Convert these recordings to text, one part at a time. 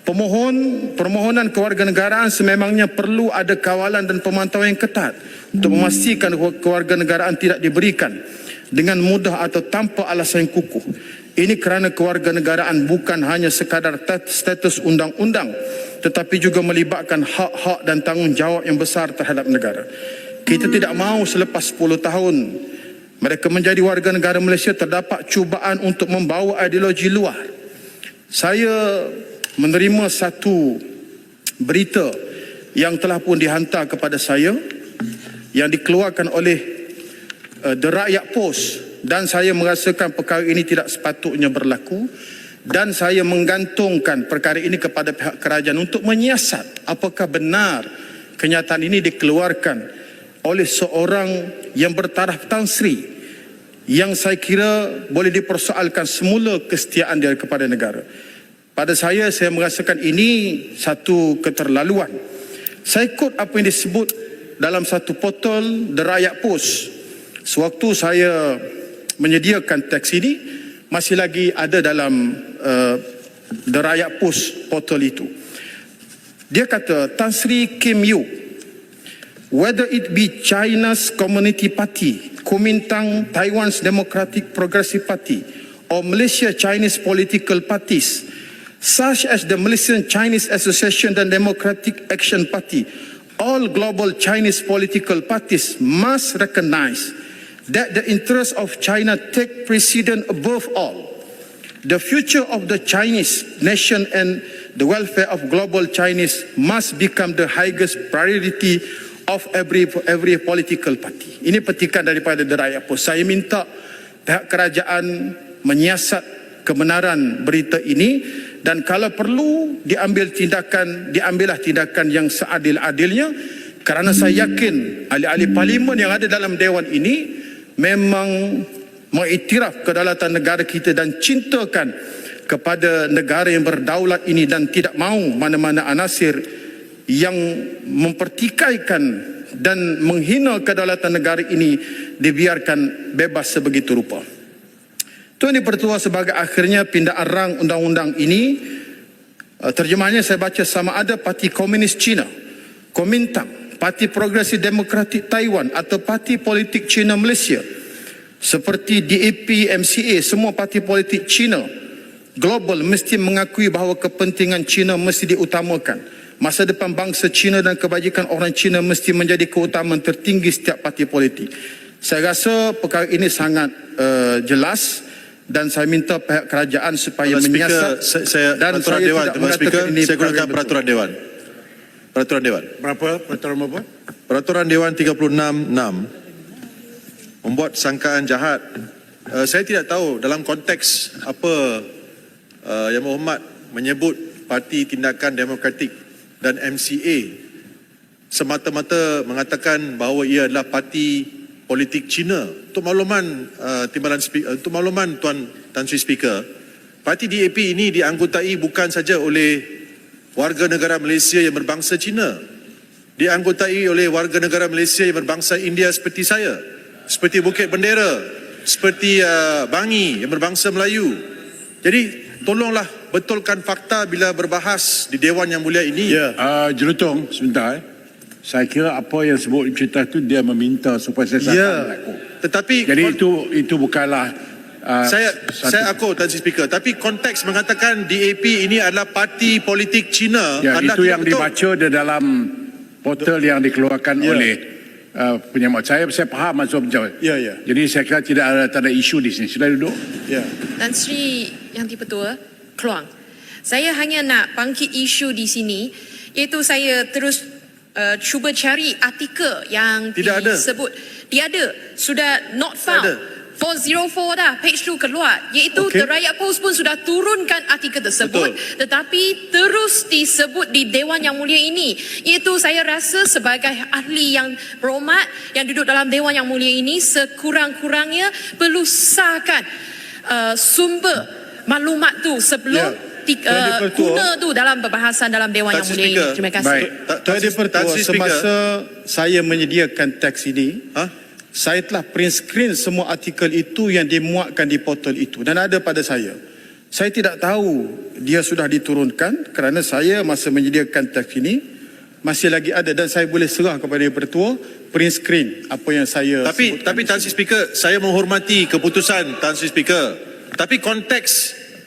Permohonan kewarganegaraan sememangnya perlu ada kawalan dan pemantauan yang ketat untuk memastikan kewarganegaraan tidak diberikan dengan mudah atau tanpa alasan yang kukuh. Ini kerana kewarganegaraan bukan hanya sekadar status undang-undang, tetapi juga melibatkan hak-hak dan tanggungjawab yang besar terhadap negara. Kita tidak mahu selepas 10 tahun mereka menjadi warga negara Malaysia terdapat cubaan untuk membawa ideologi luar. Saya menerima satu berita yang telah pun dihantar kepada saya yang dikeluarkan oleh The Rakyat Post, dan saya merasakan perkara ini tidak sepatutnya berlaku, dan saya menggantungkan perkara ini kepada pihak kerajaan untuk menyiasat apakah benar kenyataan ini dikeluarkan oleh seorang yang bertaraf Tan Sri, yang saya kira boleh dipersoalkan semula kesetiaan dia kepada negara. Pada saya merasakan ini satu keterlaluan. Saya ikut apa yang disebut dalam satu portal The Rakyat Post. Sewaktu saya menyediakan teks ini, masih lagi ada dalam The Rakyat Post portal itu. Dia kata, Tan Sri Kim Yew, whether it be China's Community Party, Kuomintang, Taiwan's Democratic Progressive Party, or Malaysia Chinese political parties, such as the Malaysian Chinese Association and Democratic Action Party, all global Chinese political parties must recognize that the interests of China take precedence above all. The future of the Chinese nation and the welfare of global Chinese must become the highest priority of every political party. Ini petikan daripada The Rakyat Post. Saya minta pihak kerajaan menyiasat kebenaran berita ini, dan kalau perlu diambillah tindakan yang seadil-adilnya, kerana saya yakin ahli-ahli parlimen yang ada dalam dewan ini memang mengiktiraf kedaulatan negara kita dan cintakan kepada negara yang berdaulat ini, dan tidak mahu mana-mana anasir yang mempertikaikan dan menghina kedaulatan negara ini dibiarkan bebas sebegitu rupa. Tuan Dipertua, sebagai akhirnya pindaan rang undang-undang ini, terjemahannya saya baca sama ada Parti Komunis Cina, Kuomintang, Parti Progresif Demokratik Taiwan atau Parti Politik Cina Malaysia, seperti DAP, MCA, semua parti politik Cina global mesti mengakui bahawa kepentingan Cina mesti diutamakan. Masa depan bangsa Cina dan kebajikan orang Cina mesti menjadi keutamaan tertinggi setiap parti politik. Saya rasa perkara ini sangat jelas, dan saya minta pihak kerajaan supaya menyiasat. Dan saya Dewan, tidak mengatakan ini saya gunakan peraturan Dewan. Peraturan Dewan. Berapa? Peraturan apa? Peraturan Dewan 36(6) membuat sangkaan jahat. Saya tidak tahu dalam konteks apa Yang Berhormat menyebut Parti Tindakan Demokratik dan MCA semata-mata mengatakan bahawa ia adalah parti politik Cina. Untuk makluman untuk makluman Tuan Tan Sri Speaker, parti DAP ini dianggotai bukan saja oleh warga negara Malaysia yang berbangsa Cina, dianggotai oleh warga negara Malaysia yang berbangsa India seperti saya, seperti Bukit Bendera, seperti Bangi yang berbangsa Melayu. Jadi tolonglah betulkan fakta bila berbahas di Dewan Yang Mulia ini. Ya, Jelutong, sebentar. Saya kira apa yang sebut cerita itu dia meminta supaya saya sampaikan aku. Tetapi jadi itu bukanlah saya aku Tan Sri Speaker, tapi konteks mengatakan DAP ini adalah parti politik Cina. Ya, itu yang dibaca di dalam portal yang dikeluarkan oleh penyemat. Saya faham maksud penjawat. Ya, ya. Jadi saya kira tidak ada isu di sini. Sila duduk. Ya. Tan Sri Yang Dipertua, Keluang. Saya hanya nak bangkit isu di sini, iaitu saya terus cuba cari artikel yang disebut. Dia ada, sudah not found. 404 dah, page 2 keluar. Iaitu The Rakyat Post pun sudah turunkan artikel tersebut. Betul. Tetapi terus disebut di Dewan Yang Mulia ini. Iaitu saya rasa sebagai ahli yang berhormat yang duduk dalam Dewan Yang Mulia ini, sekurang-kurangnya perlu sahkan sumber maklumat tu sebelum guna tu dalam perbahasan dalam Dewan Yang Mulia ini. Terima kasih. Tuan Dipertua, semasa saya menyediakan teks ini, saya telah print screen semua artikel itu yang dimuatkan di portal itu, dan ada pada saya. Saya tidak tahu dia sudah diturunkan kerana saya masa menyediakan teks ini masih lagi ada dan saya boleh serah kepada Yang Pertua print screen apa yang saya sebutkan Tapi di Tan sini. Sri Speaker, saya menghormati keputusan Tan Sri Speaker. Tapi konteks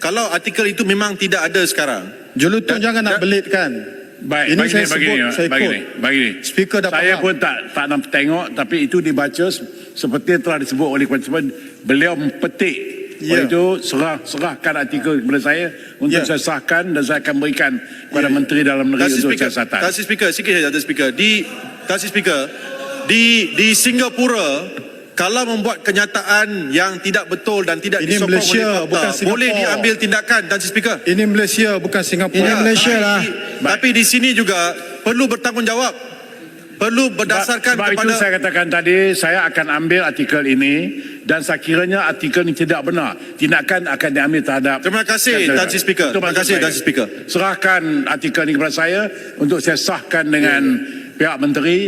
kalau artikel itu memang tidak ada sekarang. Julutun jangan nak belitkan. Baik, Ini saya sebut, saya quote. begini. Speaker dah Saya faham. pun tak nak tengok, tapi itu dibaca seperti yang telah disebut oleh konsumen. Beliau mempetik. Ya. Oleh itu serahkan artikel kepada saya untuk Ya. saya sahkan dan saya akan berikan kepada Menteri Dalam Negeri untuk siasatan. Tan Sri Speaker, sikit saja Tan Sri Speaker. Tan Sri Speaker, di Singapura kalau membuat kenyataan yang tidak betul dan tidak Ini disokong Malaysia, oleh bukan fakta, Singapura. boleh diambil tindakan Tan Sri Speaker. Ini Malaysia bukan Singapura. Ya, Malaysia tapi- lah. Tapi di sini juga perlu bertanggungjawab. Perlu berdasarkan sebab kepada itu saya katakan tadi, saya akan ambil artikel ini dan saya kiranya artikel ini tidak benar. Tindakan akan diambil terhadap. Terima kasih, Tan Sri Speaker. Itu Terima maksud kasih, saya. Tan Sri Speaker. Serahkan artikel ini kepada saya untuk saya sahkan dengan pihak menteri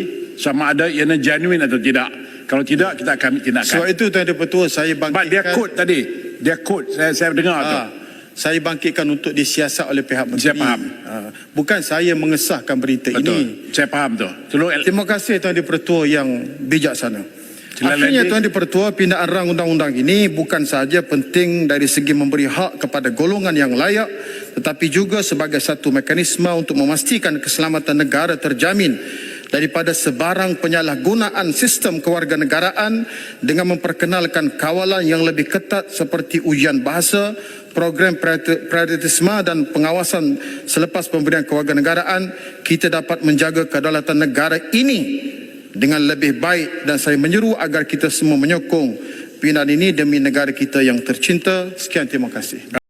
sama ada ianya genuine atau tidak. Kalau tidak, kita akan ambil tindakan. Sebab itu Tuan Yang Pertua saya Sebab dia bangkitkan. quote tadi. Dia quote. Saya dengar tu. Saya bangkitkan untuk disiasat oleh pihak menteri. Saya faham. Bukan saya mengesahkan berita ini. Betul. Saya faham tu. Tolong Terima kasih Tuan Yang Pertua yang bijaksana. Sila Akhirnya lagi. Tuan Yang Pertua, pindaan rang undang-undang ini bukan sahaja penting dari segi memberi hak kepada golongan yang layak, tetapi juga sebagai satu mekanisme untuk memastikan keselamatan negara terjamin daripada sebarang penyalahgunaan sistem kewarganegaraan dengan memperkenalkan kawalan yang lebih ketat seperti ujian bahasa, program prioritisme dan pengawasan selepas pemberian kewarganegaraan, kita dapat menjaga kedaulatan negara ini dengan lebih baik dan saya menyeru agar kita semua menyokong pindaan ini demi negara kita yang tercinta. Sekian, terima kasih.